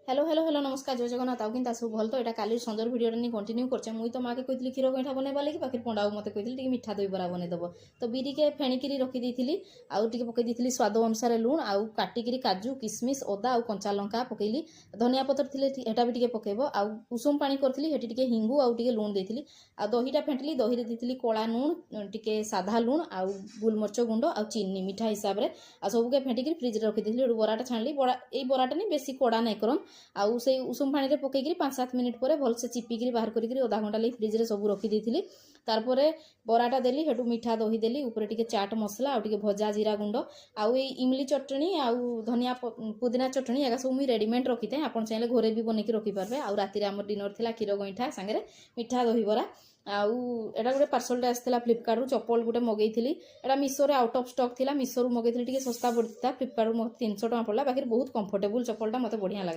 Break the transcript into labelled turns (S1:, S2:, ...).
S1: Hello hello hello नमस्कार जय जगन्नाथ आउ कि सब भल तो यहाँ काली संजर भिडियो नहीं कंटिन्यू करचे मुई तो माँ के कही क्षीर गईठा बनवा लगी बाकी पंडा मत कही मिठा दही बरा बनईदेव तो बिरी के फेणिकी रखी आउ पकई स्वाद अनुसार लुण आउ काटिकी काजू किसमिश अदा आउ कंचा लंका पकईली धनिया पतर थी हेटा भी पकेब आउ उषुम पानी करी हेटी हिंगू आउ लुण देती आ दहीटा फेंटिली दही देती कला लुण टे साधा लुण आउ गोलमरच गुंड आउ चीनी मिठा हिसाब से आ सबके फेंटिकी फ्रिज रखी बराटा छाणी बड़ा ये बराटा नहीं बेसी कड़ा नहीं करम आउ से उषुम पानी रे पकईकरी 5-7 मिनिट पर भलसे चिपिकी बाहर करी अधा घंटा लगी फ्रिज रे सब रखी तार बराटा देली हेटू मिठा दही देली ऊपर टिके चाट मसला आउ टिके भजा जीरा गुंड आउ ये इमली चटनी आउ धनिया पुदीना चटनी एगा सब मुई रेडीमेड रखी था आपन चाहे घरे भी बनईकी रखी पारबे आउ राति रे हमर डिनर थिला क्षीर गईठा सांगे मिठा दही बरा आउ एटा गोटे पार्सलटा आसला फ्लिपकार्ट रु चप्पल गोटे मगैली एटा मिशो रे आउट ऑफ स्टॉक थिला मिशो रु मगैली टिके सस्ता पड़ता फ्लिपकार्ट रु 300 टका पड़ला बाकी बहुत कंफर्टेबल चप्पलटा मते बढ़िया लागला।